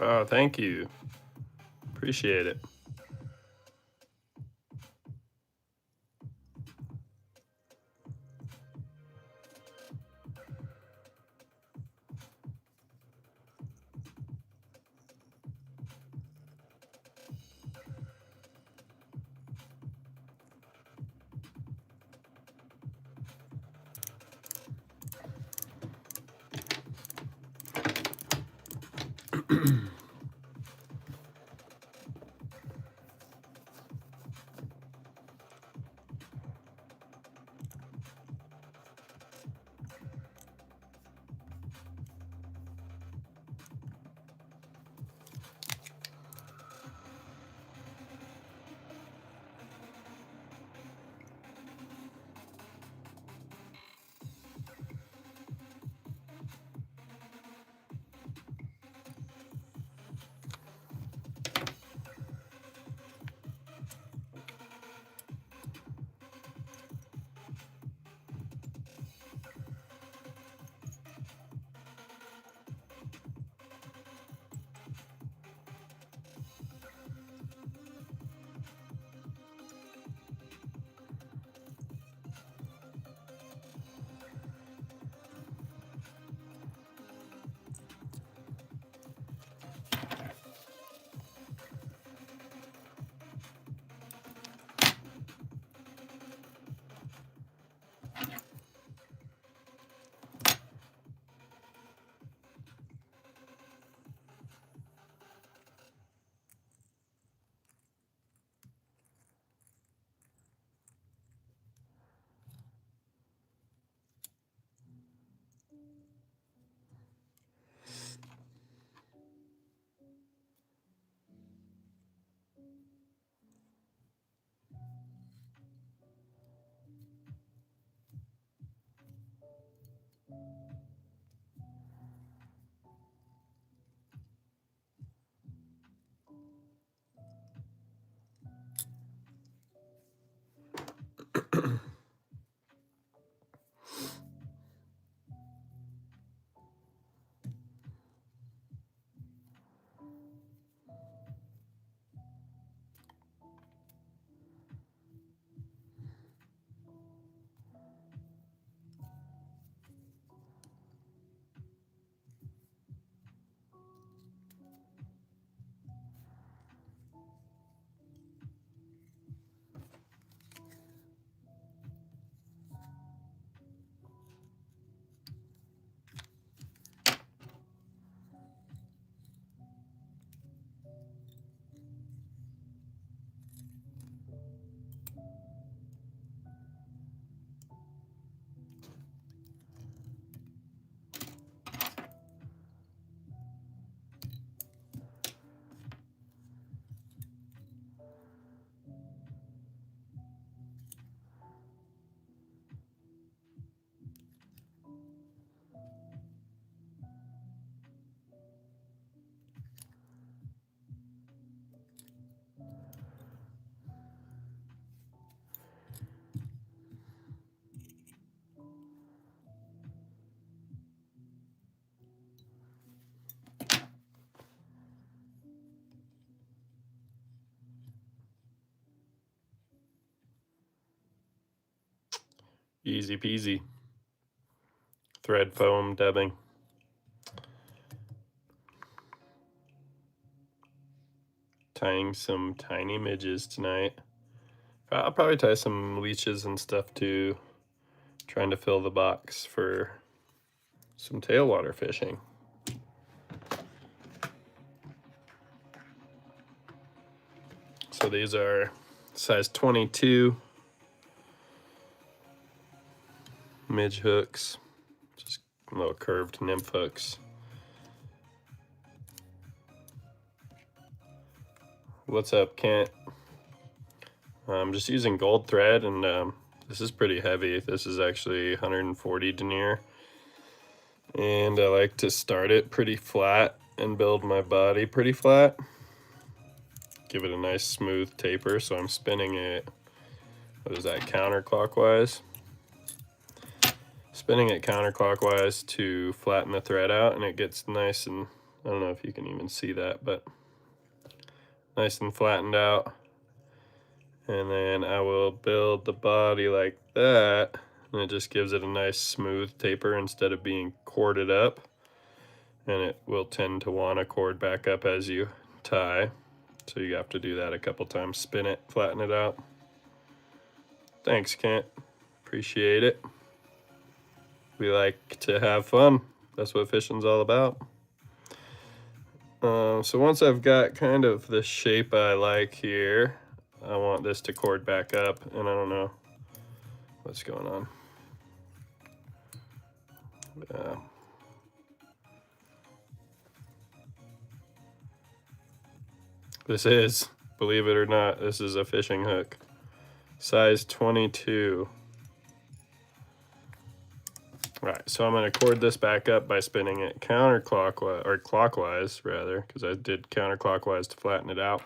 Oh, thank you. Appreciate it. Easy peasy. Thread foam dubbing. Tying some tiny midges tonight. I'll probably tie some leeches and stuff too. Trying to fill the box for some tailwater fishing. So these are size 22 midge hooks, just little curved nymph hooks. What's up, Kent? I'm just using gold thread, and this is pretty heavy. This is actually 140 denier, and I like to start it pretty flat and build my body pretty flat. Give it a nice smooth taper, so I'm spinning it, what is that, counterclockwise? Spinning it counterclockwise to flatten the thread out, and it gets nice and I don't know if you can even see that, but nice and flattened out. And then I will build the body like that, and it just gives it a nice smooth taper instead of being corded up. And it will tend to want to cord back up as you tie. So you have to do that a couple times, spin it, flatten it out. Thanks, Kent. Appreciate it. We like to have fun. That's what fishing's all about. So once I've got kind of the shape I like here, I want this to cord back up, and I don't know what's going on. This is, believe it or not, this is a fishing hook. Size 22. All right, so I'm going to cord this back up by spinning it counterclockwise, or clockwise rather, because I did counterclockwise to flatten it out.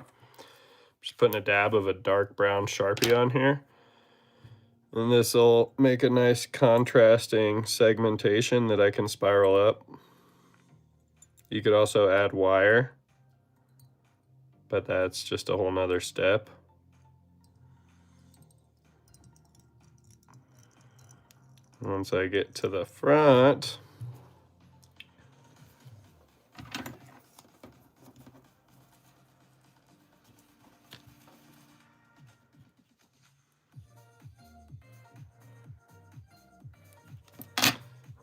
Just putting a dab of a dark brown Sharpie on here. And this will make a nice contrasting segmentation that I can spiral up. You could also add wire, but that's just a whole nother step. Once I get to the front,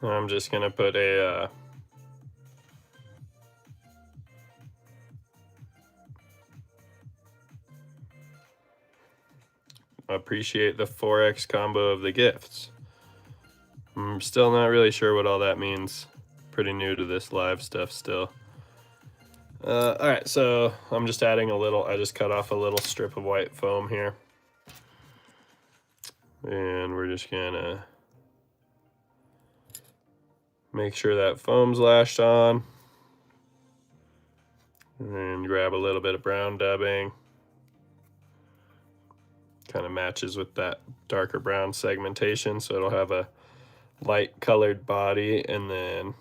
I'm just going to put a appreciate the 4X combo of the gifts. I'm still not really sure what all that means. Pretty new to this live stuff still. All right, so I'm just adding a little, I just cut off a little strip of white foam here. And we're just gonna make sure that foam's lashed on. And then grab a little bit of brown dubbing. Kind of matches with that darker brown segmentation, so it'll have a light colored body and then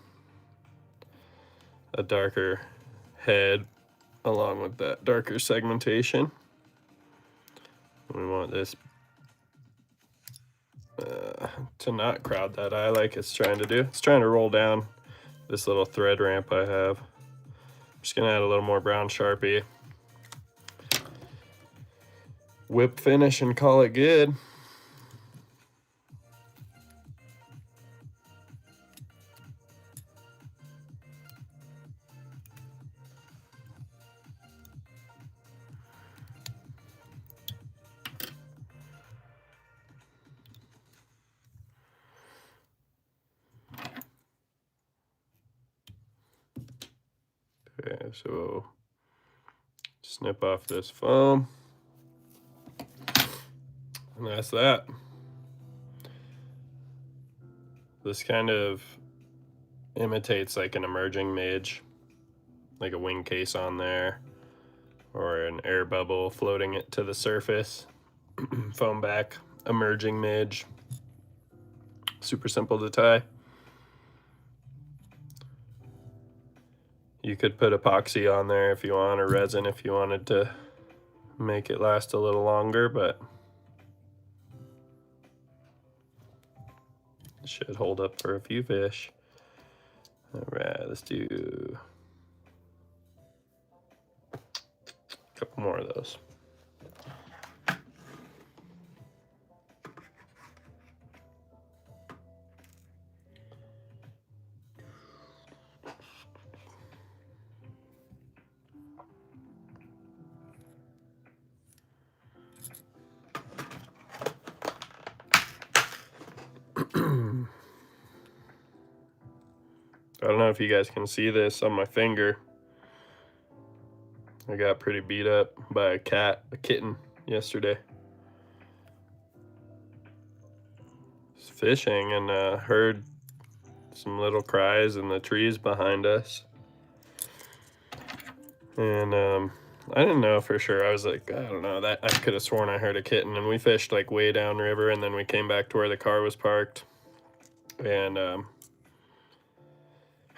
a darker head along with that darker segmentation. We want this to not crowd that eye like it's trying to do. It's trying to roll down this little thread ramp I have. I'm just gonna add a little more brown Sharpie. Whip finish and call it good. Okay, so snip off this foam. And that's that. This kind of imitates like an emerging midge, like a wing case on there, or an air bubble floating it to the surface. Foam back, emerging midge. Super simple to tie. You could put epoxy on there if you want, or resin if you wanted to make it last a little longer, but it should hold up for a few fish. All right, let's do a couple more of those. I don't know if you guys can see this on my finger. I got pretty beat up by a kitten yesterday. Was fishing and heard some little cries in the trees behind us. And I didn't know for sure. I was like, I don't know, that I could have sworn I heard a kitten. And we fished like way downriver, and then we came back to where the car was parked. And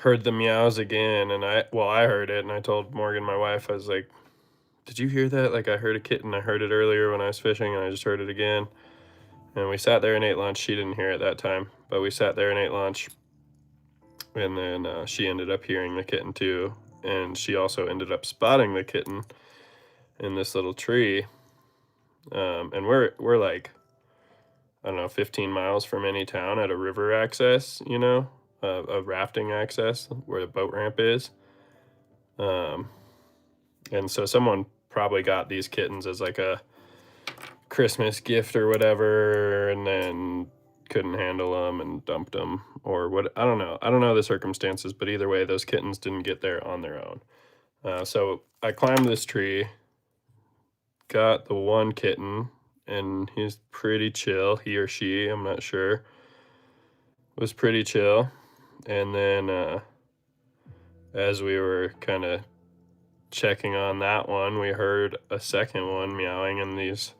heard the meows again, and I heard it, and I told Morgan, my wife, I was like, "Did you hear that? Like, I heard a kitten. I heard it earlier when I was fishing, and I just heard it again." And we sat there and ate lunch. She didn't hear it that time, but we sat there and ate lunch, and then she ended up hearing the kitten too, and she also ended up spotting the kitten in this little tree. And we're like, I don't know, 15 miles from any town at a river access, you know, a rafting access where the boat ramp is. And so someone probably got these kittens as like a Christmas gift or whatever, and then couldn't handle them and dumped them or what. I don't know. I don't know the circumstances, but either way, those kittens didn't get there on their own. So I climbed this tree, got the one kitten, and he's pretty chill. He or she, I'm not sure, was pretty chill. And then as we were kind of checking on that one, we heard a second one meowing in these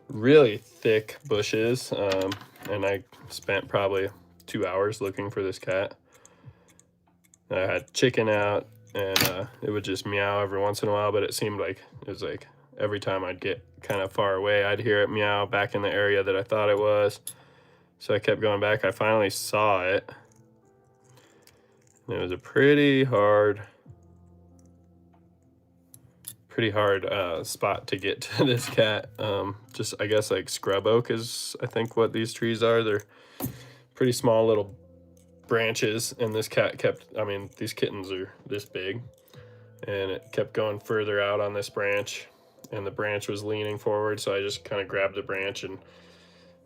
really thick bushes. And I spent probably 2 hours looking for this cat. I had chicken out, and it would just meow every once in a while, but it seemed like it was like every time I'd get kind of far away, I'd hear it meow back in the area that I thought it was. So I kept going back. I finally saw it. And it was a pretty hard spot to get to this cat. Just, I guess, like scrub oak is, I think, what these trees are. They're pretty small little branches, and this cat kept, I mean, these kittens are this big, and it kept going further out on this branch, and the branch was leaning forward, so I just kind of grabbed the branch and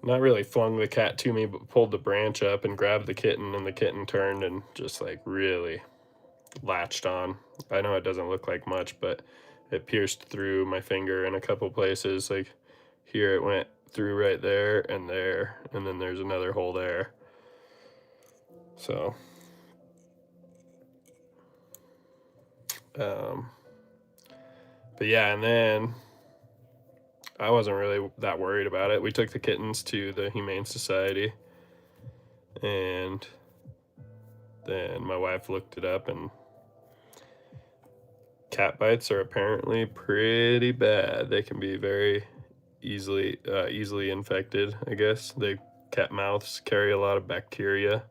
not really flung the cat to me, but pulled the branch up and grabbed the kitten, and the kitten turned and just like really latched on. I know it doesn't look like much, but it pierced through my finger in a couple places. Like here it went through right there, and then there's another hole there. So but yeah, and then I wasn't really that worried about it. We took the kittens to the Humane Society, and then my wife looked it up, and cat bites are apparently pretty bad. They can be very easily infected, I guess. Cat mouths carry a lot of bacteria.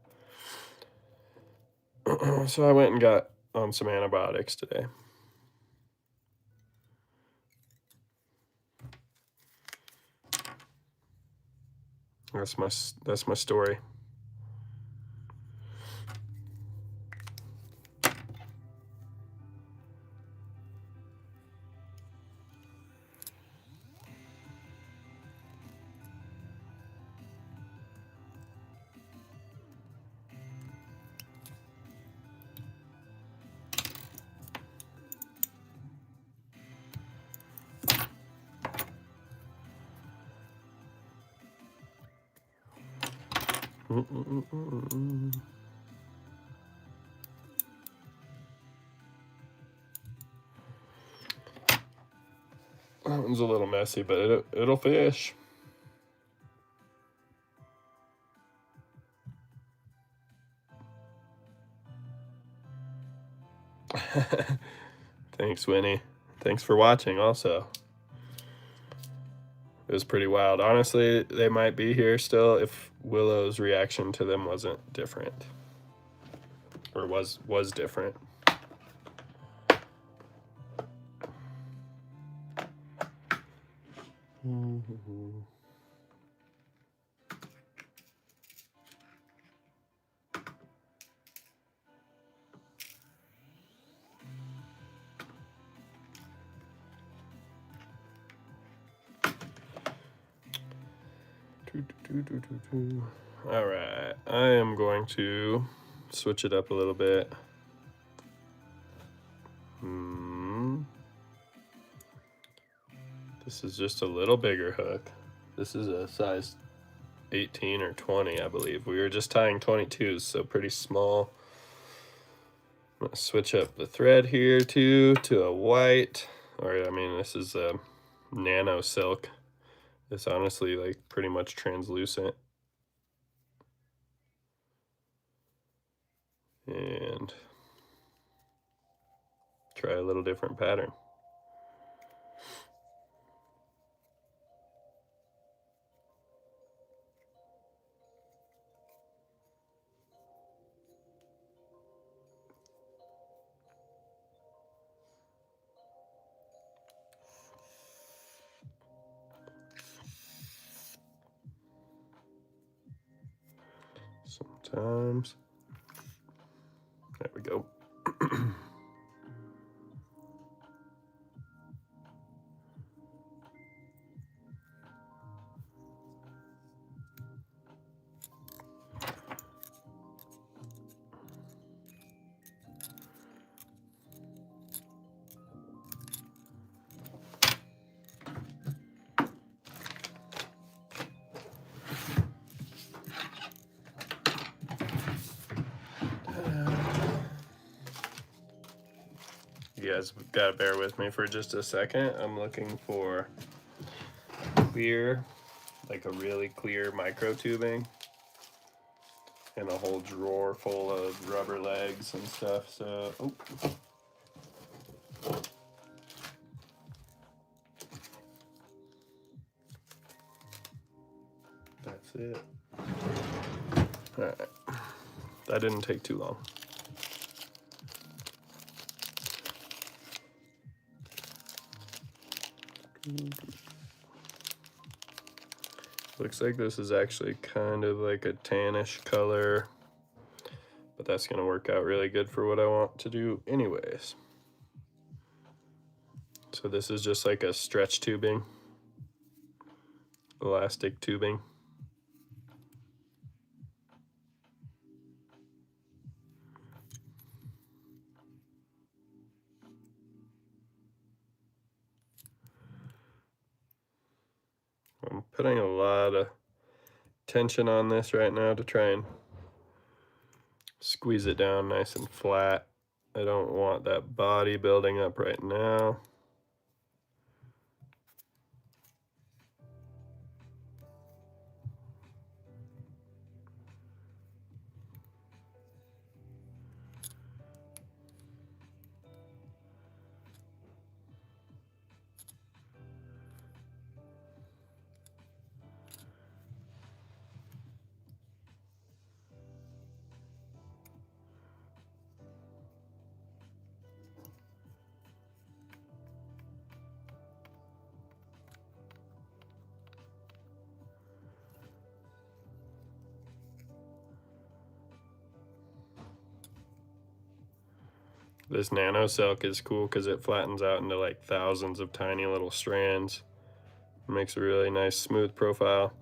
So I went and got on some antibiotics today. That's my story. That one's a little messy, but it'll fish. Thanks, Winnie. Thanks for watching also. It was pretty wild. Honestly, they might be here still if Willow's reaction to them wasn't different. Or was different. All right, I am going to switch it up a little bit. This is just a little bigger hook. This is a size 18 or 20, I believe. We were just tying 22s, so pretty small. I'm gonna switch up the thread here too to a white, or I mean, this is a nano silk. It's honestly like pretty much translucent. and try a little different pattern. Sometimes, there we go. You guys gotta bear with me for just a second. I'm looking for clear, like a really clear micro tubing, and a whole drawer full of rubber legs and stuff. So, oh. That's it. All right, that didn't take too long. Looks like this is actually kind of like a tannish color, but that's gonna work out really good for what I want to do anyways. So this is just like a stretch tubing, elastic tubing. I'm putting a lot of tension on this right now to try and squeeze it down nice and flat. I don't want that body building up right now. This nano silk is cool because it flattens out into like thousands of tiny little strands. It makes a really nice smooth profile.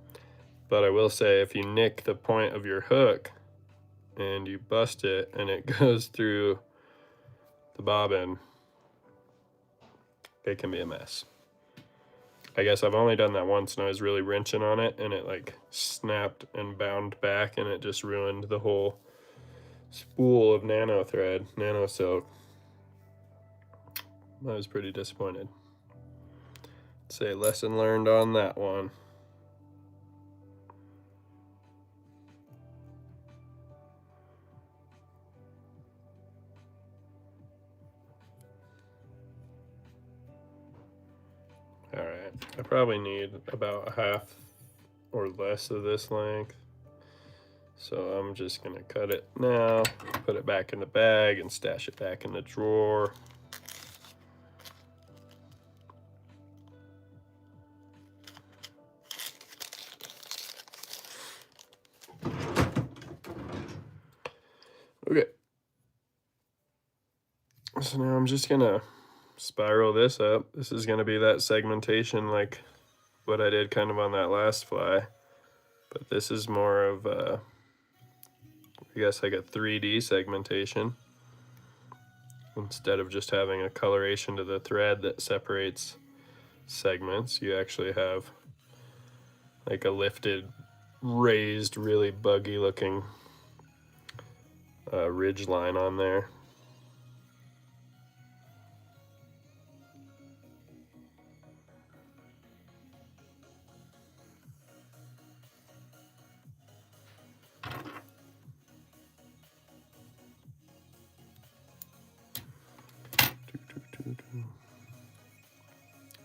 But I will say, if you nick the point of your hook and you bust it and it goes through the bobbin, it can be a mess. I guess I've only done that once and I was really wrenching on it and it like snapped and bound back and it just ruined the whole spool of nano thread, nano silk. I was pretty disappointed. I'd say lesson learned on that one. All right, I probably need about half or less of this length. So I'm just gonna cut it now, put it back in the bag and stash it back in the drawer. Okay. So now I'm just gonna spiral this up. This is gonna be that segmentation like what I did kind of on that last fly. But this is more of a, I guess like a 3D segmentation. Instead of just having a coloration to the thread that separates segments, you actually have like a lifted, raised, really buggy looking ridge line on there.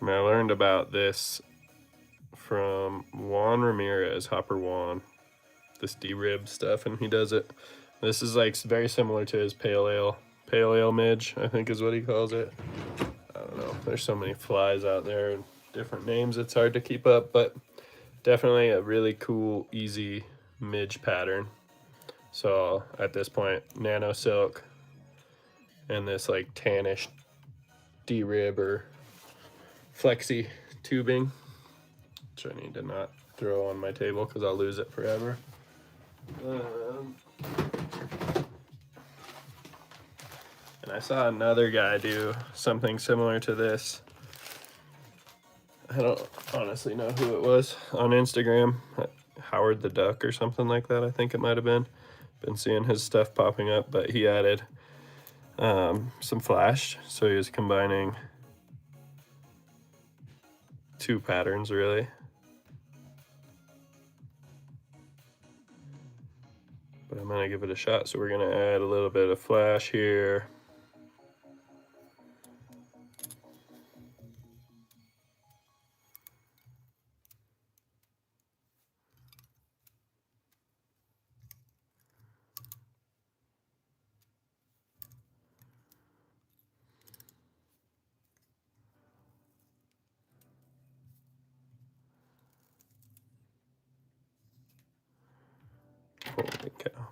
I mean, I learned about this from Juan Ramirez, Hopper Juan, this D-rib stuff, and he does it. This is like very similar to his pale ale midge, I think is what he calls it. I don't know, there's so many flies out there and different names, it's hard to keep up, but definitely a really cool, easy midge pattern. So at this point, nano silk and this like tannish D-rib or flexi tubing, which I need to not throw on my table because I'll lose it forever. And I saw another guy do something similar to this. I don't honestly know who it was on Instagram. Howard the Duck or something like that, I think it might have been. Been seeing his stuff popping up, but he added some flash. So he was combining two patterns really. But I'm gonna give it a shot. So we're gonna add a little bit of flash here. Holy cow.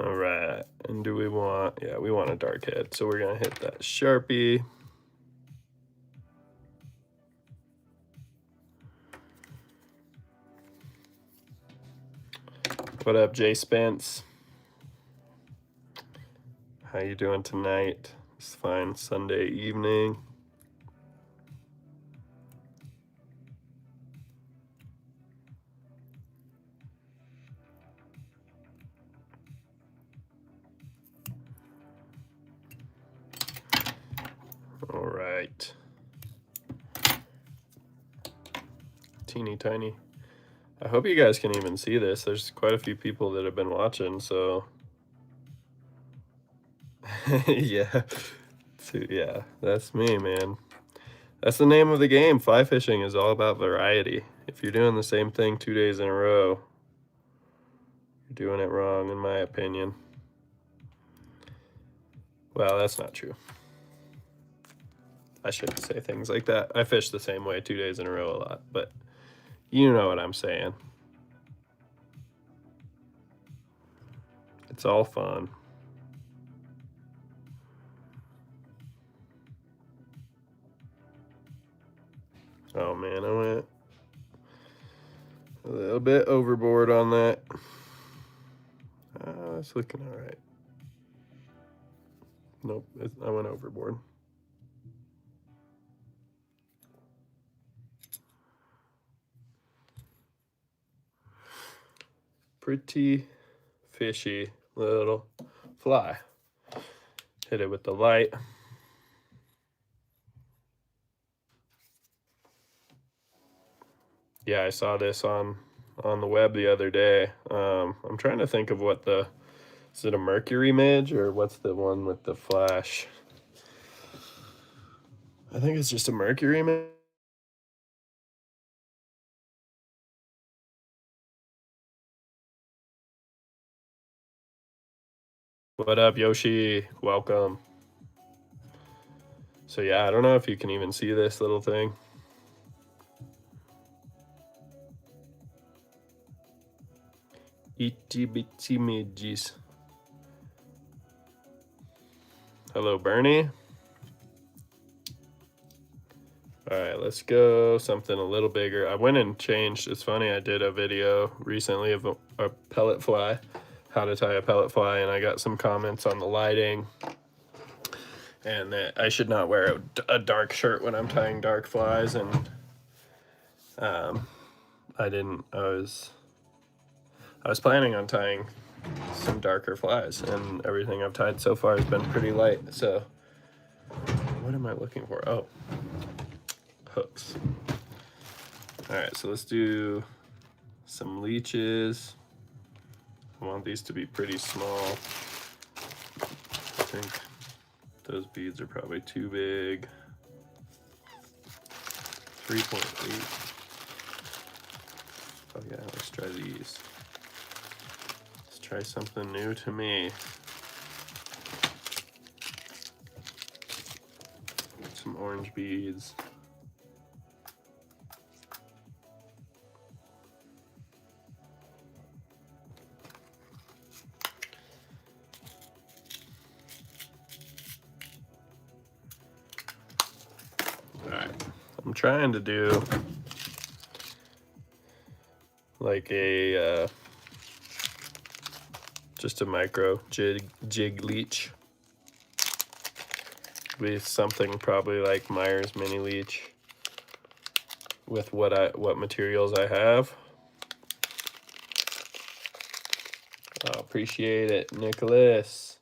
All right, and do we want, yeah, we want a dark head. So we're gonna hit that Sharpie. What up, Jay Spence? How you doing tonight? It's fine Sunday evening. All right. Teeny tiny. I hope you guys can even see this. There's quite a few people that have been watching, so yeah. So, yeah, that's me, man. That's the name of the game. Fly fishing is all about variety. If you're doing the same thing 2 days in a row, you're doing it wrong, in my opinion. Well, that's not true. I shouldn't say things like that. I fish the same way 2 days in a row a lot, but you know what I'm saying. It's all fun. Oh man, I went a little bit overboard on that. It's looking all right. Nope, I went overboard. Pretty fishy little fly. Hit it with the light. Yeah, I saw this on the web the other day. I'm trying to think of what the, is it a mercury midge or what's the one with the flash? I think it's just a mercury midge. What up, Yoshi? Welcome. So yeah, I don't know if you can even see this little thing. Itty bitty midges. Hello, Bernie. All right, let's go something a little bigger. I went and changed. It's funny, I did a video recently of a pellet fly, how to tie a pellet fly, and I got some comments on the lighting and that I should not wear a dark shirt when I'm tying dark flies, and I was planning on tying some darker flies, and everything I've tied so far has been pretty light. So what am I looking for? Oh, hooks. All right, so let's do some leeches. I want these to be pretty small, I think. Those beads are probably too big. 3.8. Oh yeah, let's try these. Let's try something new to me. Some orange beads. Alright, I'm trying to do like a just a micro jig leech with something probably like Myers mini leech with what materials I have. I appreciate it, Nicholas.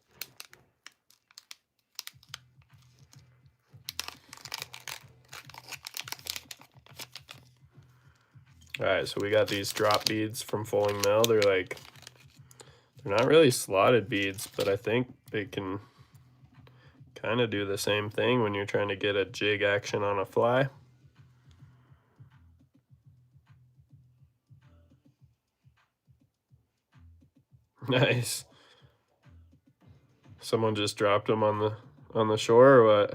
All right, so we got these drop beads from Fulling Mill. They're not really slotted beads, but I think they can kind of do the same thing when you're trying to get a jig action on a fly. Nice. Someone just dropped them on the shore or what?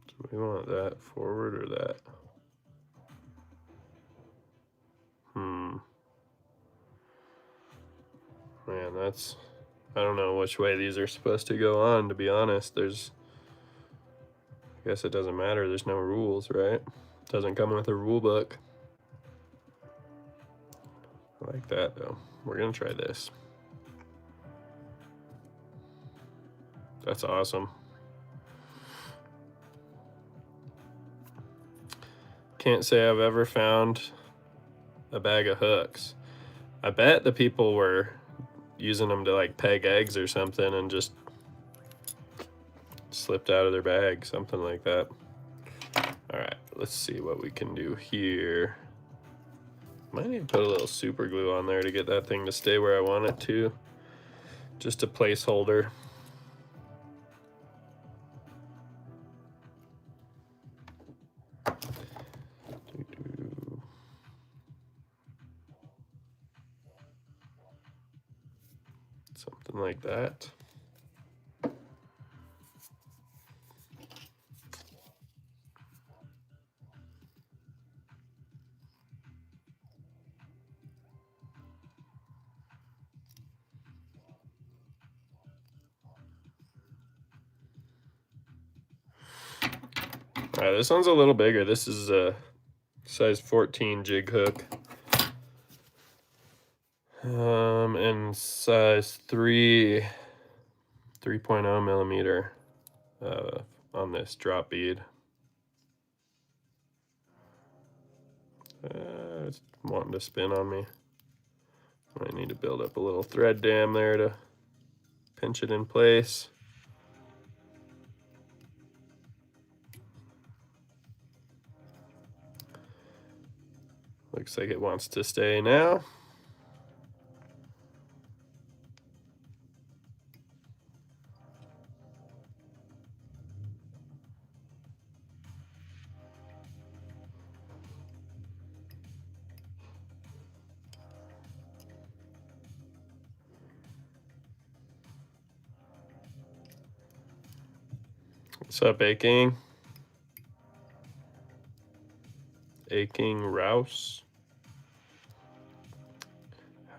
Do we want that forward or that? Man, I don't know which way these are supposed to go on, to be honest. I guess it doesn't matter. There's no rules, right? Doesn't come with a rule book. I like that though. We're gonna try this. That's awesome. Can't say I've ever found a bag of hooks. I bet the people were using them to like peg eggs or something and just slipped out of their bag, something like that. All right, let's see what we can do here. Might need to put a little super glue on there to get that thing to stay where I want it to. Just a placeholder. Something like that. All right, this one's a little bigger. This is a size 14 jig hook. And size 3.0 millimeter on this drop bead. It's wanting to spin on me. I need to build up a little thread dam there to pinch it in place. Looks like it wants to stay now. What's up, Aching? Aching Rouse.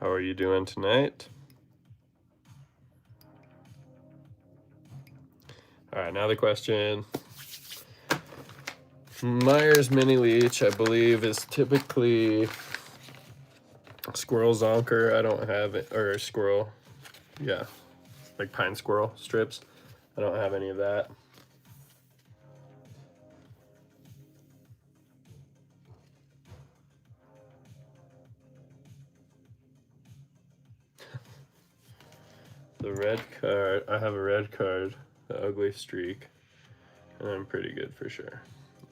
How are you doing tonight? All right, now the question. Myers mini leech, I believe, is typically squirrel zonker. I don't have it, or squirrel, yeah, like pine squirrel strips. I don't have any of that. The red card, I have a red card, the ugly streak, and I'm pretty good for sure.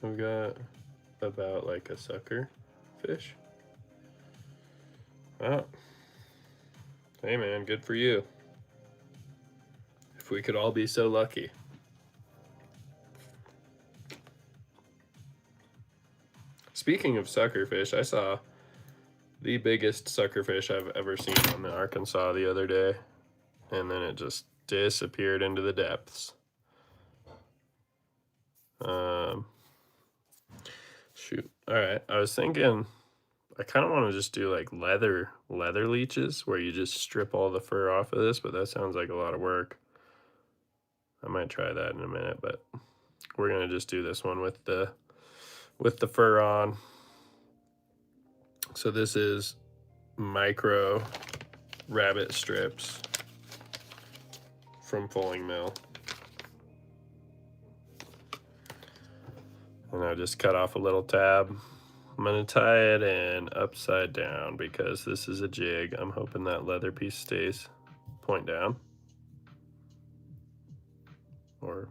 We've got about like a sucker fish. Oh. Hey man, good for you. If we could all be so lucky. Speaking of suckerfish, I saw the biggest suckerfish I've ever seen on the Arkansas the other day, and then it just disappeared into the depths. Shoot. All right, I was thinking I kind of want to just do like leather leeches where you just strip all the fur off of this, but that sounds like a lot of work. I might try that in a minute, but we're gonna just do this one with the fur on. So this is micro rabbit strips from Fulling Mill. And I just cut off a little tab. I'm gonna tie it in upside down because this is a jig. I'm hoping that leather piece stays point down. Or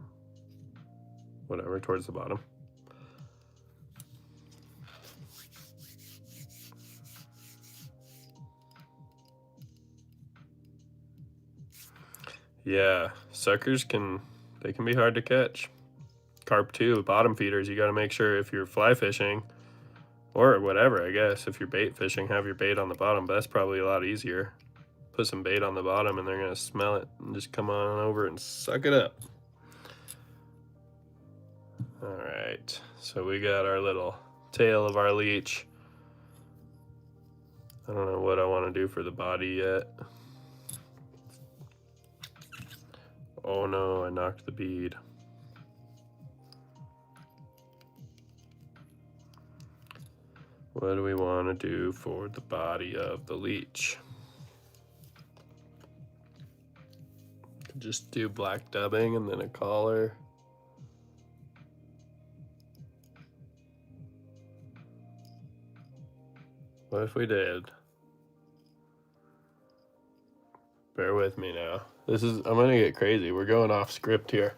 whatever, towards the bottom. Yeah, suckers can be hard to catch. Carp too, bottom feeders, you got to make sure if you're fly fishing or whatever, I guess if you're bait fishing, have your bait on the bottom, but that's probably a lot easier. Put some bait on the bottom and they're gonna smell it and just come on over and suck it up. All right, so we got our little tail of our leech. I don't know what I want to do for the body yet. Oh no, I knocked the bead. What do we want to do for the body of the leech? Just do black dubbing and then a collar. What if we did? Bear with me now. I'm gonna get crazy. We're going off script here.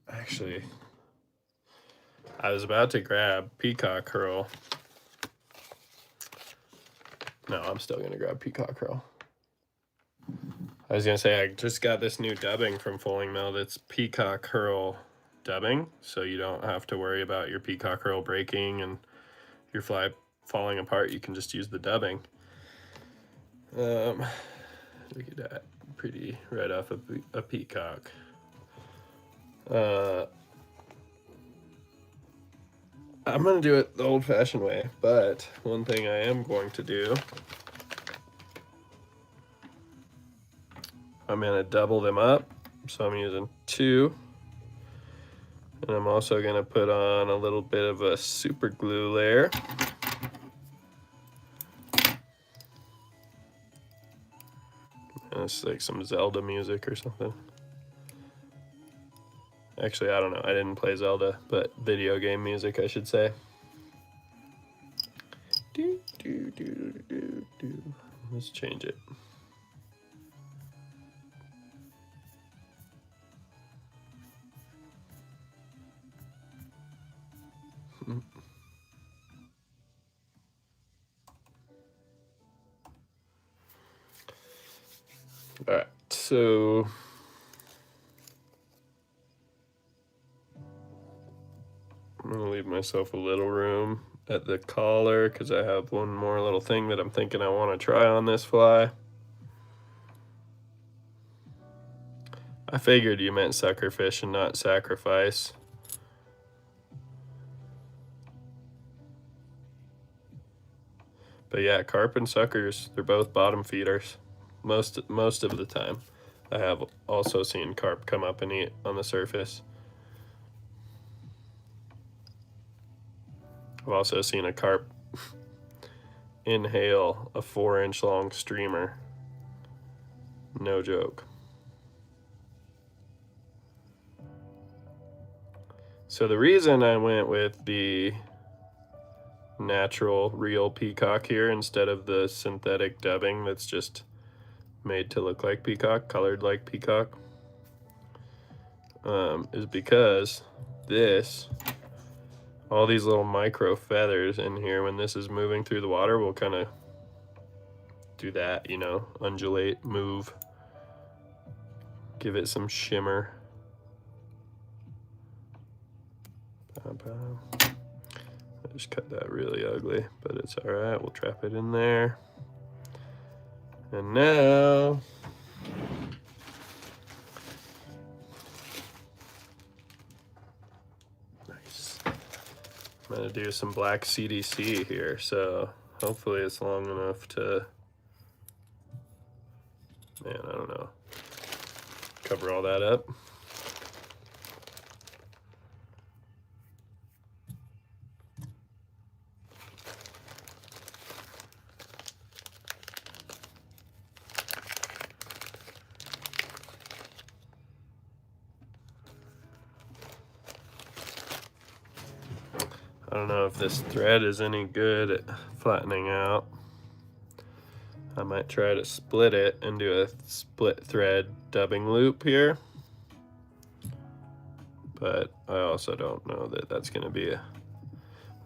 Actually, I was about to grab peacock curl. No, I'm still gonna grab peacock curl. I was gonna say I just got this new dubbing from Fulling Mill that's peacock curl dubbing, so you don't have to worry about your peacock curl breaking and your fly falling apart. You can just use the dubbing. Look at that, pretty right off a peacock. I'm gonna do it the old-fashioned way, but one thing I am going to do, I'm gonna double them up, so I'm using 2, and I'm also gonna put on a little bit of a super glue layer. And it's like some Zelda music or something. Actually, I don't know. I didn't play Zelda, but video game music, I should say. Do, do, do, do, do. Let's change it. All right, so I'm gonna leave myself a little room at the collar because I have one more little thing that I'm thinking I want to try on this fly. I figured you meant suckerfish and not sacrifice. But yeah, carp and suckers, they're both bottom feeders. Most of the time. I have also seen carp come up and eat on the surface. I've also seen a carp inhale a 4-inch long streamer. No joke. So the reason I went with the natural real peacock here instead of the synthetic dubbing that's just made to look like peacock, colored like peacock, is because all these little micro feathers in here, when this is moving through the water, will kind of do that, you know, undulate, move, give it some shimmer. I just cut that really ugly, but it's all right. We'll trap it in there. And now nice. I'm gonna do some black CDC here, so hopefully it's long enough to, man, I don't know, cover all that up. I don't know if this thread is any good at flattening out. I might try to split it and do a split thread dubbing loop here. But I also don't know that that's gonna be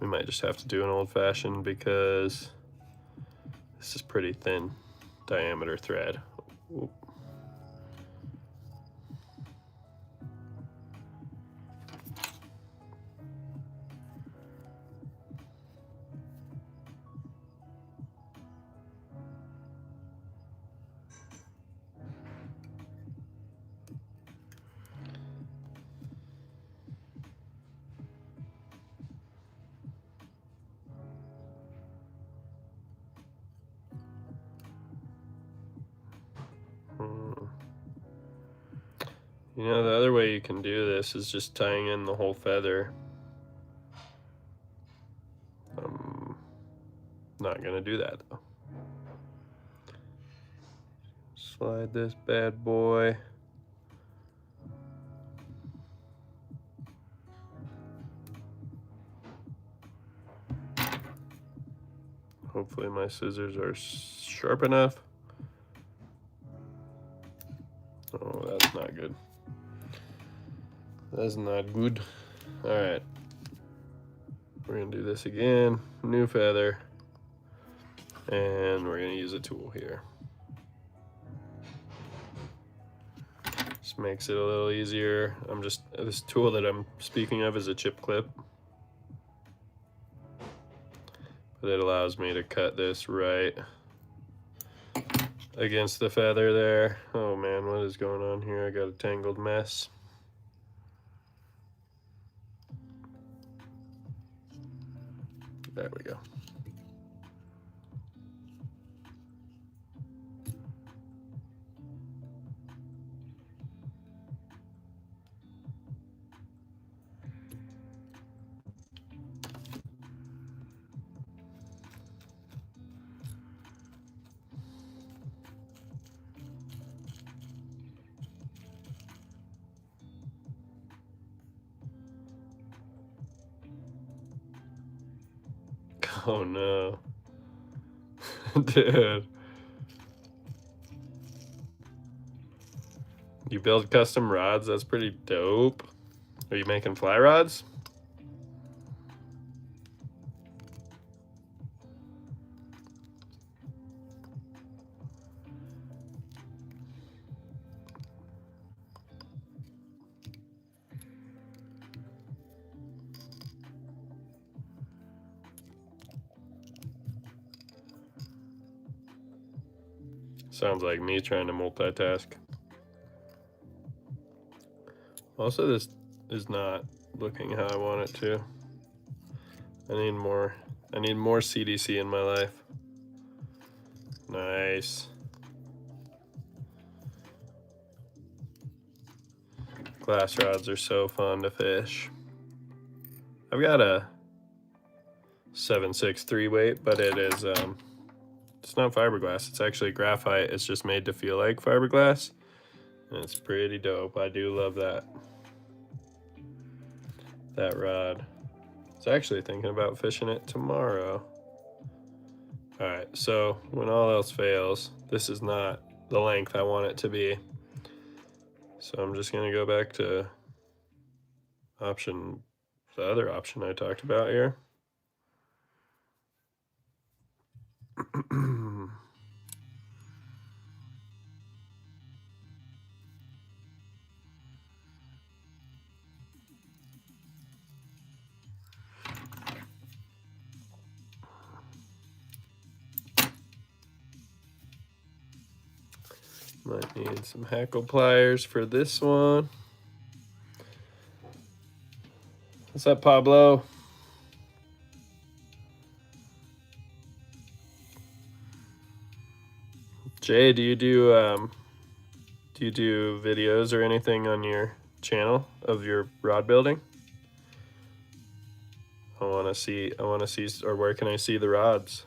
we might just have to do an old-fashioned because this is pretty thin diameter thread. Oop. You know, the other way you can do this is just tying in the whole feather. I'm not gonna do that though. Slide this bad boy. Hopefully my scissors are sharp enough. Oh, that's not good. That's not good. All right, we're gonna do this again. New feather, and we're gonna use a tool here. Just makes it a little easier. This tool that I'm speaking of is a chip clip, but it allows me to cut this right against the feather there. Oh man, what is going on here? I got a tangled mess. There we go. Oh no. Dude. You build custom rods? That's pretty dope. Are you making fly rods? Sounds like me trying to multitask. Also, this is not looking how I want it to. I need more CDC in my life. Nice. Glass rods are so fun to fish. I've got a 7.63 weight, but it is it's not fiberglass. It's actually graphite. It's just made to feel like fiberglass, and it's pretty dope. I do love that rod. I was actually thinking about fishing it tomorrow. All right, so when all else fails, this is not the length I want it to be. So I'm just gonna go back to option, the other option I talked about here. Might need some hackle pliers for this one. What's up, Pablo? Jay, do you do videos or anything on your channel of your rod building? I want to see, or where can I see the rods?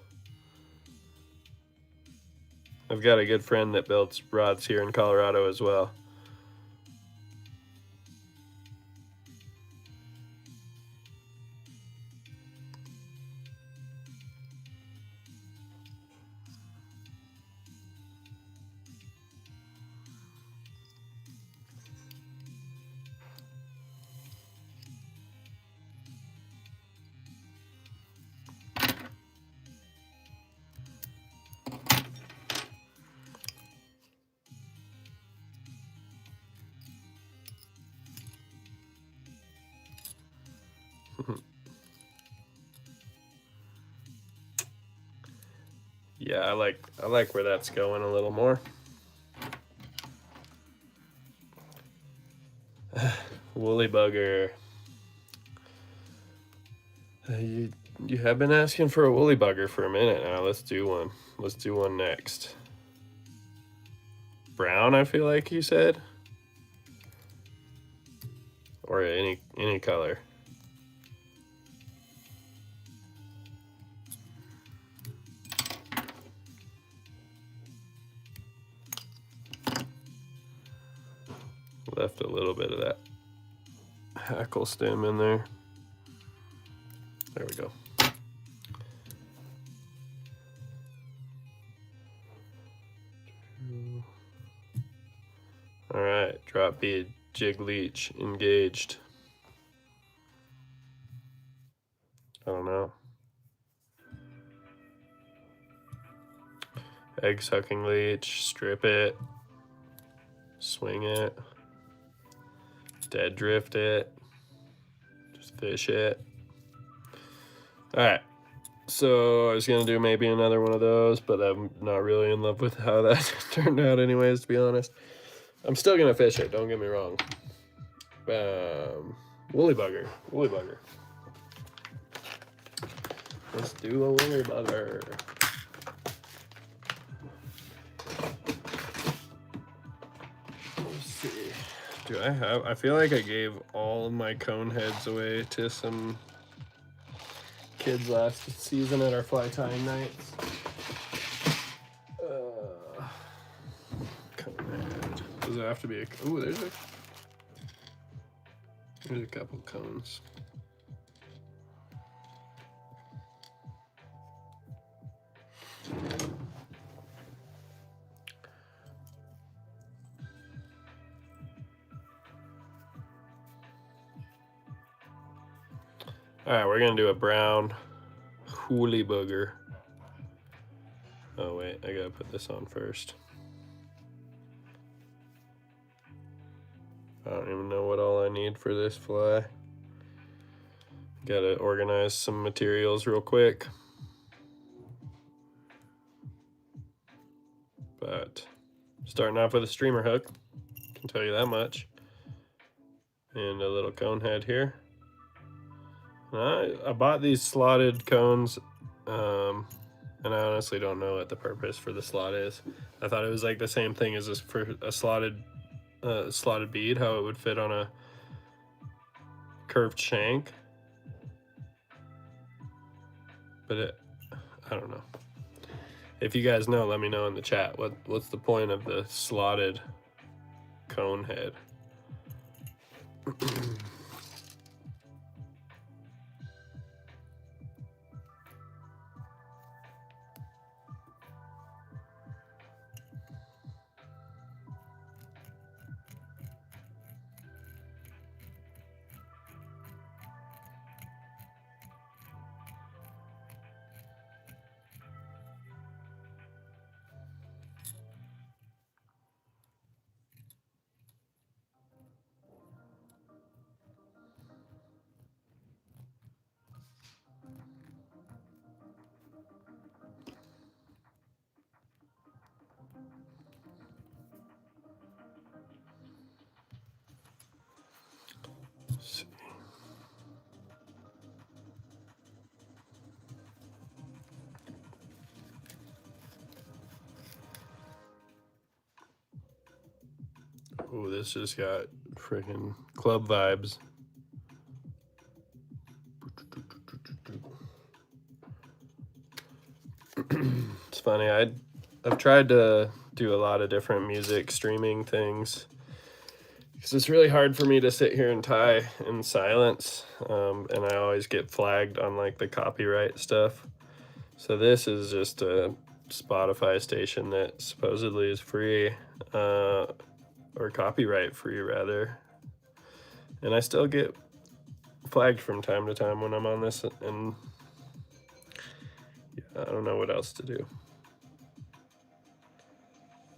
I've got a good friend that builds rods here in Colorado as well. Yeah, I like where that's going a little more. Woolly bugger. You have been asking for a woolly bugger for a minute now. Let's do one. Let's do one next. Brown, I feel like you said, or any color. Left a little bit of that hackle stem in there. There we go. All right, drop bead, jig leech, engaged. I don't know. Egg sucking leech, strip it, swing it, dead drift it, just fish it. All right, so I was gonna do maybe another one of those, but I'm not really in love with how that turned out anyways, to be honest. I'm still gonna fish it, don't get me wrong. Woolly bugger, woolly bugger. Let's do a woolly bugger. Let's see. Do I feel like I gave all of my cone heads away to some kids last season at our fly tying nights. Cone head. Does it have to be a, ooh, there's a couple cones. All right, we're gonna do a brown woolly bugger. Oh wait, I gotta put this on first. I don't even know what all I need for this fly. Gotta organize some materials real quick. But starting off with a streamer hook, can tell you that much. And a little cone head here. I bought these slotted cones, and I honestly don't know what the purpose for the slot is. I thought it was like the same thing as this for a slotted bead, how it would fit on a curved shank. But I don't know. If you guys know, let me know in the chat. What's the point of the slotted cone head? Let's see. Oh, this just got freaking club vibes. It's funny, I've tried to do a lot of different music streaming things because it's really hard for me to sit here and tie in silence, and I always get flagged on like the copyright stuff. So this is just a Spotify station that supposedly is free, or copyright free rather, and I still get flagged from time to time when I'm on this, and yeah, I don't know what else to do.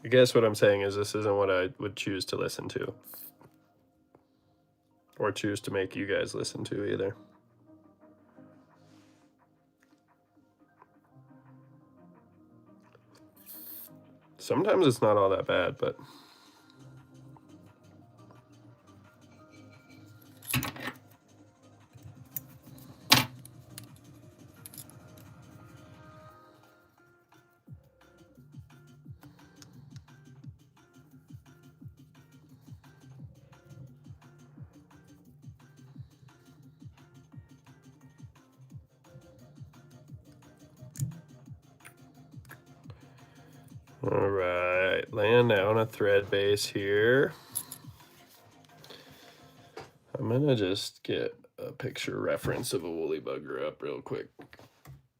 I guess what I'm saying is this isn't what I would choose to listen to, or choose to make you guys listen to either. Sometimes it's not all that bad, but all right, laying down a thread base here. I'm gonna just get a picture reference of a woolly bugger up real quick,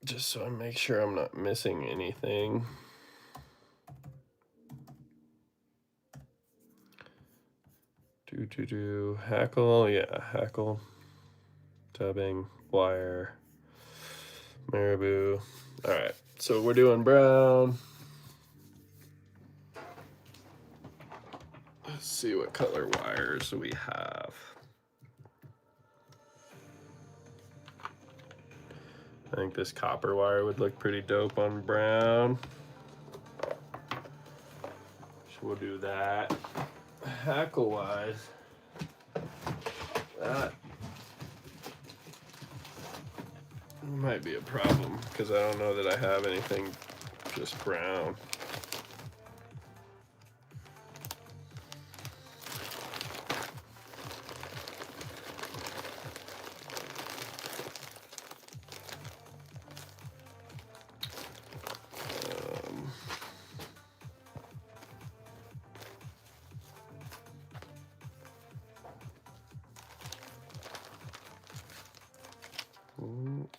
just so I make sure I'm not missing anything. Hackle, yeah, hackle, dubbing, wire, marabou. All right, so we're doing brown. Let's see what color wires we have. I think this copper wire would look pretty dope on brown. So we'll do that. Hackle wise, that might be a problem because I don't know that I have anything just brown.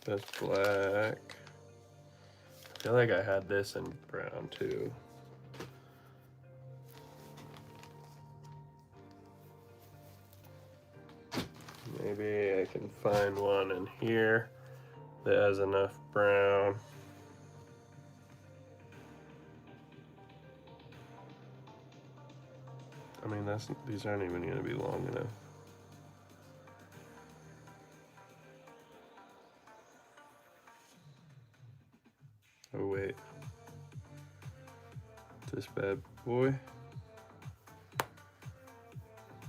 That's black. I feel like I had this in brown too. Maybe I can find one in here that has enough brown. I mean, these aren't even going to be long enough. Oh wait, this bad boy.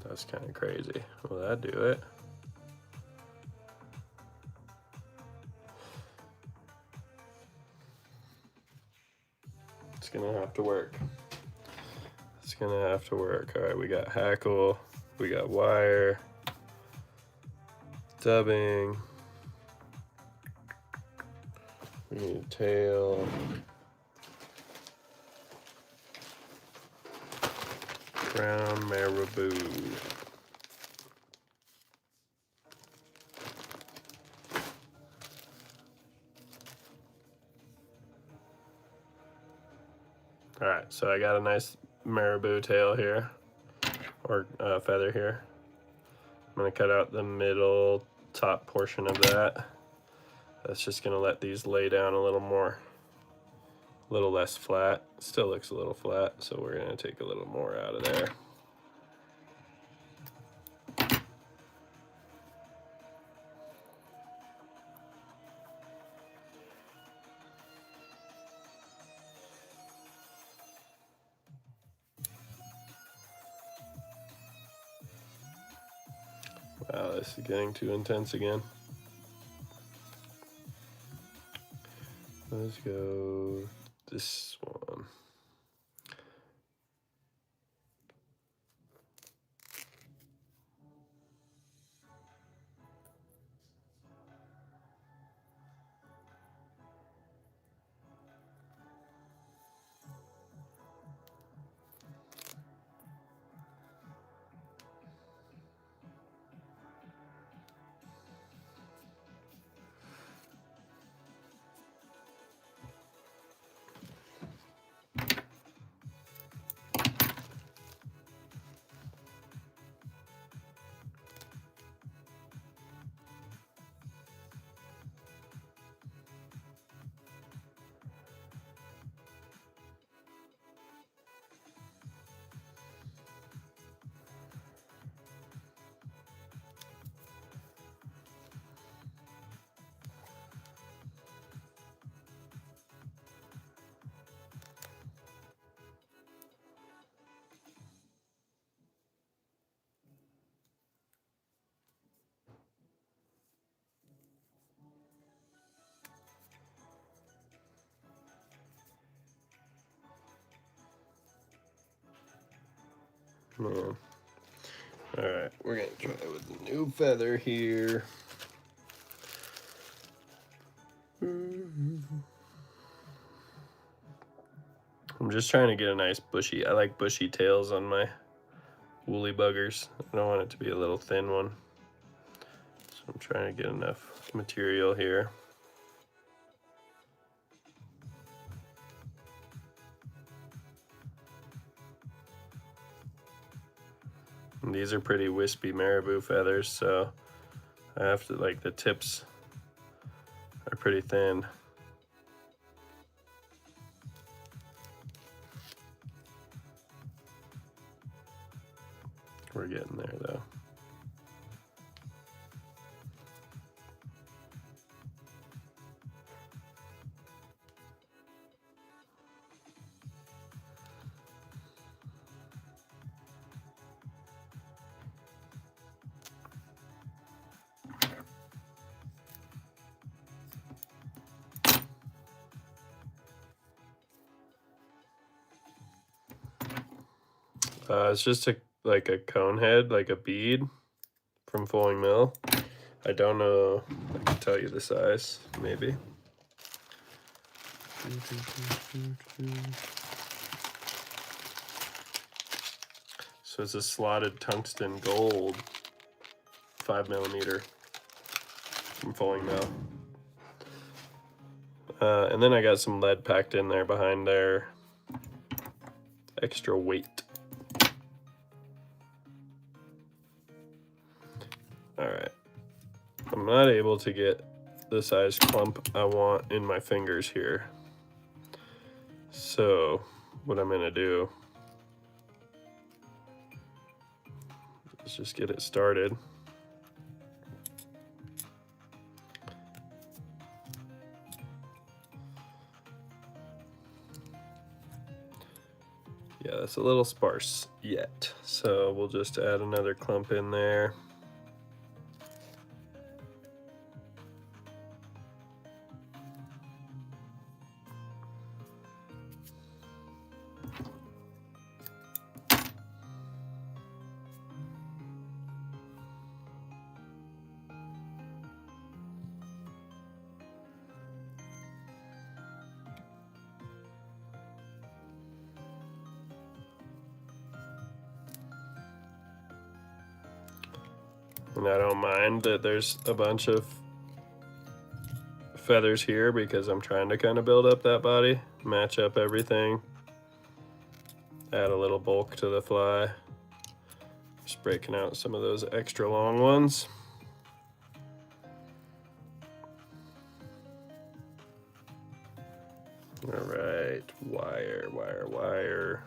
That's kind of crazy. Will that do it? It's gonna have to work. It's gonna have to work. All right, we got hackle, we got wire, dubbing, we need tail, brown marabou. All right, so I got a nice marabou tail here, or feather here. I'm gonna cut out the middle top portion of that. That's just gonna let these lay down a little more, a little less flat. Still looks a little flat, so we're gonna take a little more out of there. Oh, this is getting too intense again. Let's go this one. Man. Alright, we're gonna try it with the new feather here. I'm just trying to get a nice bushy, I like bushy tails on my woolly buggers. I don't want it to be a little thin one. So I'm trying to get enough material here. And these are pretty wispy marabou feathers, so I have to, like, the tips are pretty thin. We're getting there though. It's just like a cone head, like a bead from Fulling Mill. I don't know, I can tell you the size, maybe. So it's a slotted tungsten gold 5mm from Fulling Mill. And then I got some lead packed in there behind there. Extra weight. Alright. I'm not able to get the size clump I want in my fingers here. So what I'm gonna do is just get it started. Yeah, that's a little sparse yet. So we'll just add another clump in there. And I don't mind that there's a bunch of feathers here because I'm trying to kind of build up that body, match up everything, add a little bulk to the fly. Just breaking out some of those extra long ones. All right, wire, wire, wire.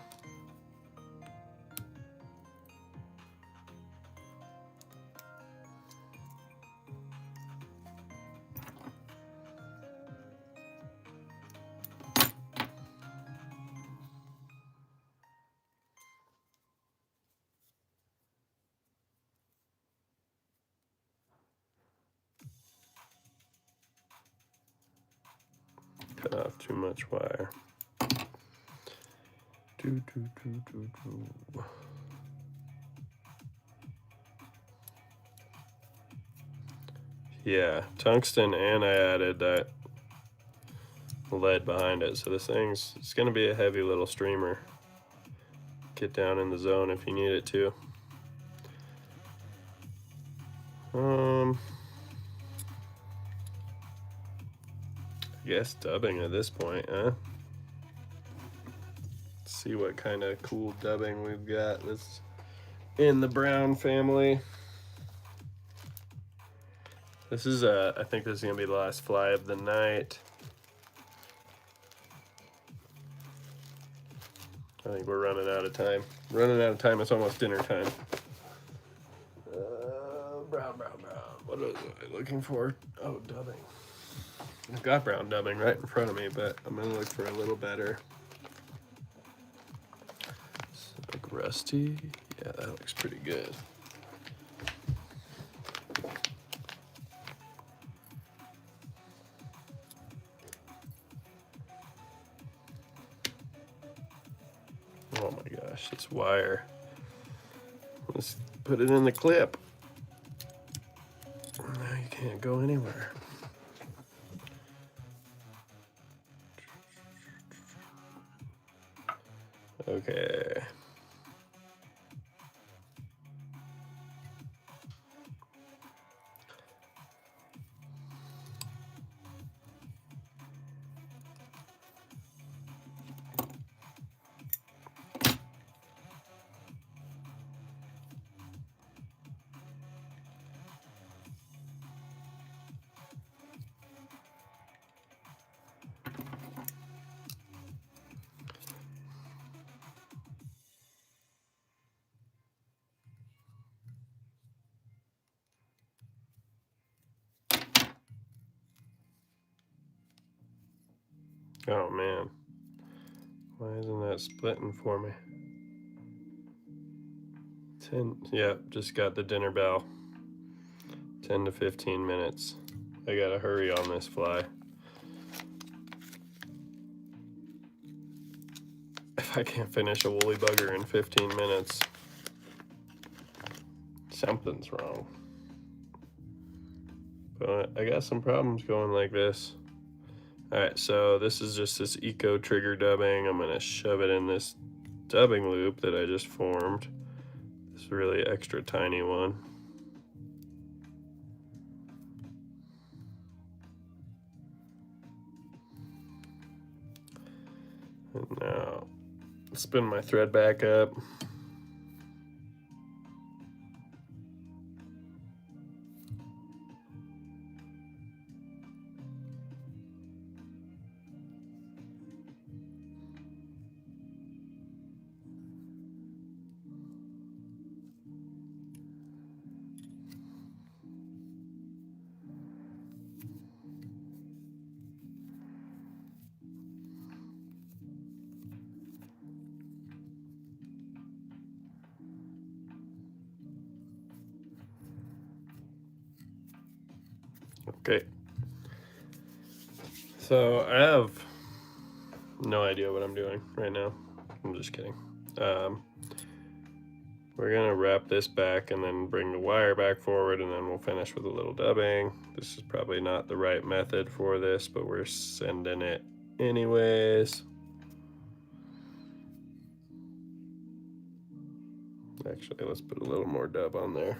off too much wire. Yeah, tungsten, and I added that lead behind it, so this it's gonna be a heavy little streamer. Get down in the zone if you need it to. I guess dubbing at this point, huh? Let's see what kind of cool dubbing we've got that's in the brown family. This is I think this is gonna be the last fly of the night. I think we're running out of time. It's almost dinner time. Brown. What was I looking for? Oh, dubbing. I've got brown dubbing right in front of me, but I'm gonna look for a little better. Like rusty. Yeah, that looks pretty good. Oh my gosh, this wire. Let's put it in the clip. Now you can't go anywhere. Okay. Oh man, why isn't that splitting for me? 10, yeah, just got the dinner bell. 10 to 15 minutes. I gotta hurry on this fly. If I can't finish a woolly bugger in 15 minutes, something's wrong. But I got some problems going like this. All right, so this is just this eco trigger dubbing. I'm gonna shove it in this dubbing loop that I just formed. This really extra tiny one. And now spin my thread back up. Okay. So I have no idea what I'm doing right now. I'm just kidding. We're gonna wrap this back and then bring the wire back forward, and then we'll finish with a little dubbing. This is probably not the right method for this, but we're sending it anyways. Actually, let's put a little more dub on there.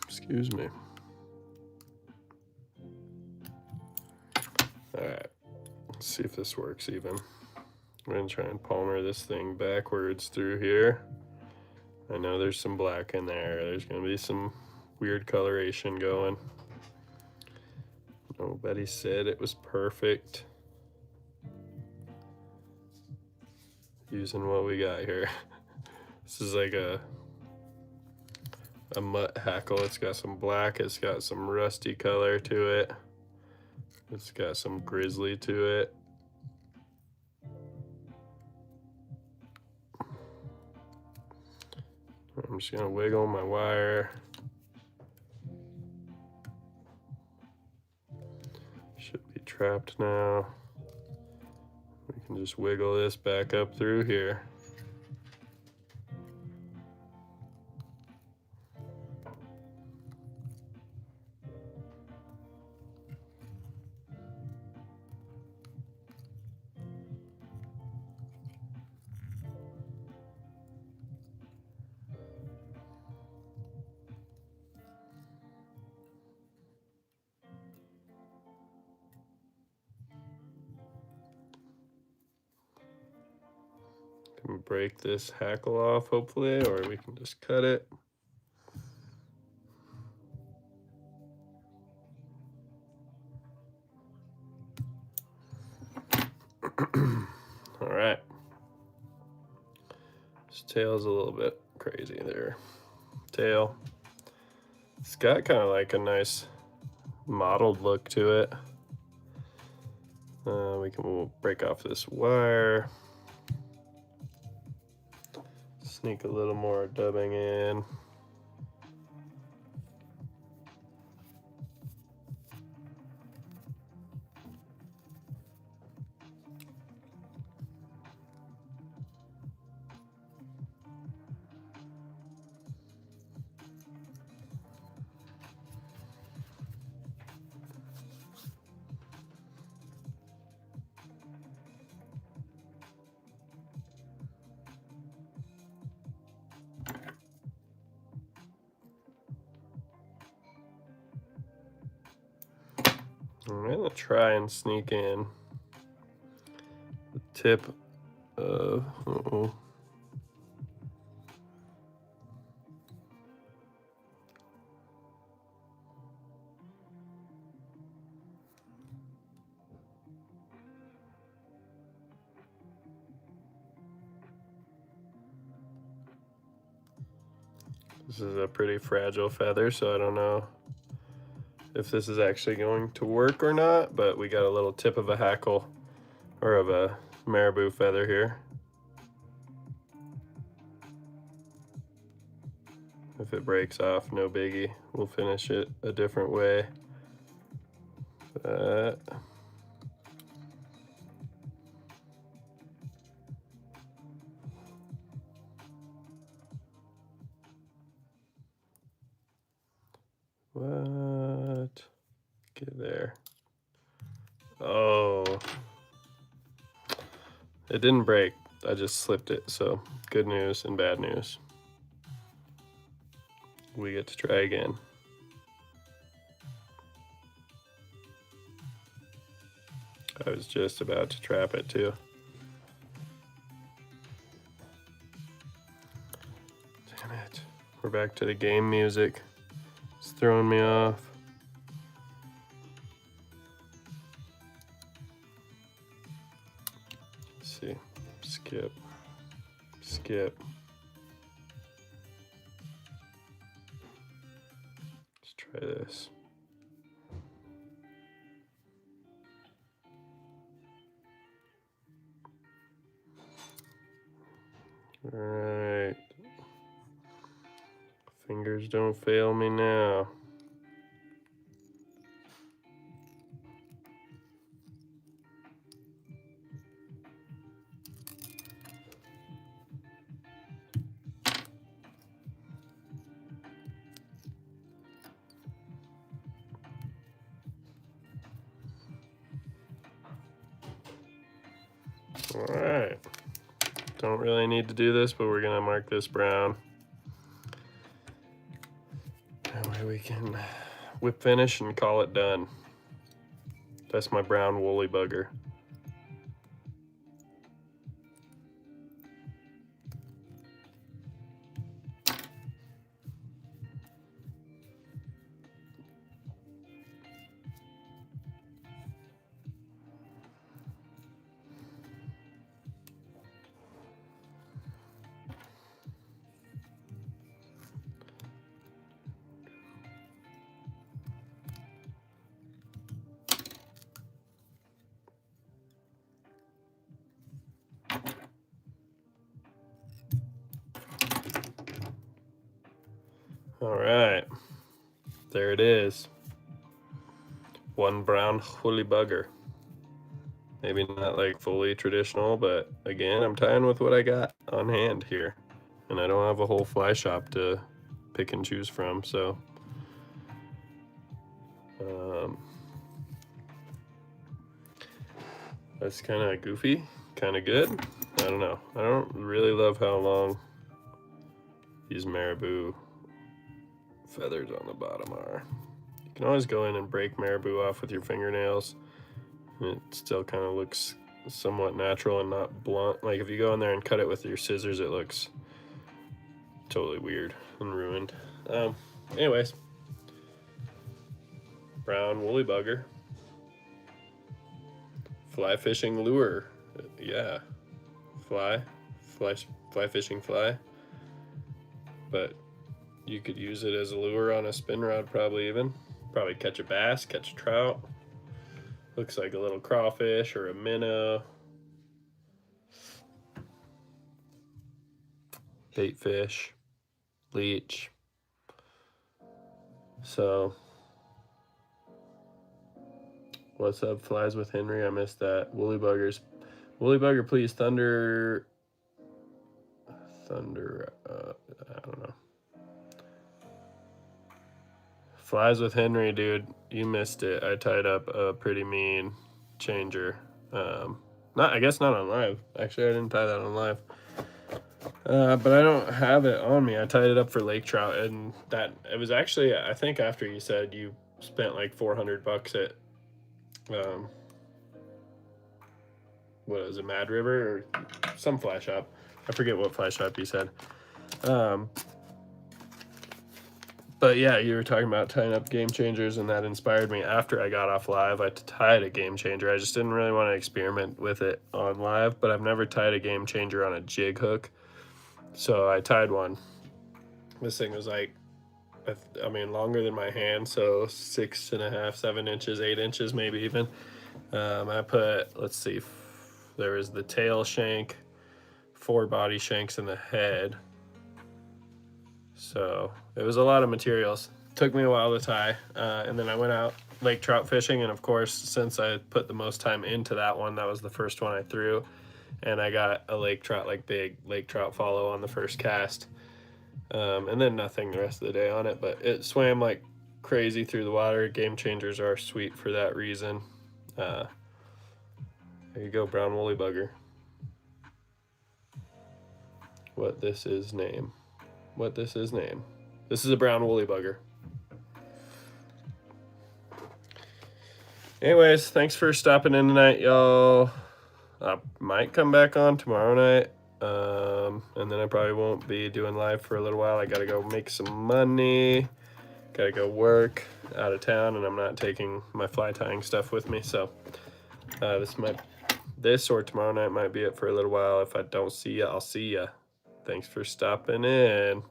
Excuse me. see if this works even. I'm gonna try and palmer this thing backwards through here. I know there's some black in there. There's gonna be some weird coloration going. Nobody said it was perfect. Using what we got here. This is like a mutt hackle. It's got some black, it's got some rusty color to it. It's got some grizzly to it. I'm just gonna wiggle my wire. Should be trapped now. We can just wiggle this back up through here. Can break this hackle off hopefully, or we can just cut it. All right. This tail's a little bit crazy there. Tail. It's got kind of like a nice mottled look to it. We'll break off this wire. Sneak a little more dubbing in. I'm gonna try and sneak in the tip of, This is a pretty fragile feather, so I don't know if this is actually going to work or not, but we got a little tip of a hackle or of a marabou feather here. If it breaks off, no biggie. We'll finish it a different way. But what? Get there. Oh, it didn't break. I just slipped it. So good news and bad news. We get to try again. I was just about to trap it too. Damn it. We're back to the game music. It's throwing me off. Let's see. Skip. Skip. Let's try this. All right. Fingers don't fail me now. All right. Don't really need to do this, but we're gonna mark this brown. That way we can whip finish and call it done. That's my brown woolly bugger. All right, there it is. One brown woolly bugger. Maybe not like fully traditional, but again, I'm tying with what I got on hand here. And I don't have a whole fly shop to pick and choose from, so. That's kind of goofy, kind of good. I don't know. I don't really love how long these marabou feathers on the bottom are. You can always go in and break marabou off with your fingernails. It still kind of looks somewhat natural and not blunt. Like if you go in there and cut it with your scissors, it looks totally weird and ruined. Anyways, brown woolly bugger, fly fishing lure. Yeah, fly fishing fly. But you could use it as a lure on a spin rod, probably catch a bass, catch a trout. Looks like a little crawfish or a minnow. Bait fish, leech. So, what's up, Flies with Henry? I missed that. Woolly buggers. Woolly bugger, please. Thunder. I don't know. Flies with Henry, dude. You missed it. I tied up a pretty mean changer. I guess not on live. Actually, I didn't tie that on live. But I don't have it on me. I tied it up for lake trout, and it was actually, I think after you said you spent like $400 at what is it, Mad River or some fly shop. I forget what fly shop you said. But yeah, you were talking about tying up game changers, and that inspired me. After I got off live, I tied a game changer. I just didn't really want to experiment with it on live, but I've never tied a game changer on a jig hook. So I tied one. This thing was like, I mean, longer than my hand, so 6.5, 7 inches, 8 inches, maybe even. I put, let's see, there was the tail shank, 4 body shanks in the head. So it was a lot of materials. Took me a while to tie, and then I went out lake trout fishing, and of course, since I put the most time into that one, that was the first one I threw, and I got a lake trout, like big lake trout follow on the first cast, and then nothing the rest of the day on it, but it swam like crazy through the water. Game changers are sweet for that reason. There you go, brown woolly bugger. What this is name. This is a brown woolly bugger. Anyways, thanks for stopping in tonight, y'all. I might come back on tomorrow night, and then I probably won't be doing live for a little while. I gotta go make some money, gotta go work out of town, and I'm not taking my fly tying stuff with me, so this or tomorrow night might be it for a little while. If I don't see ya, I'll see ya. Thanks for stopping in.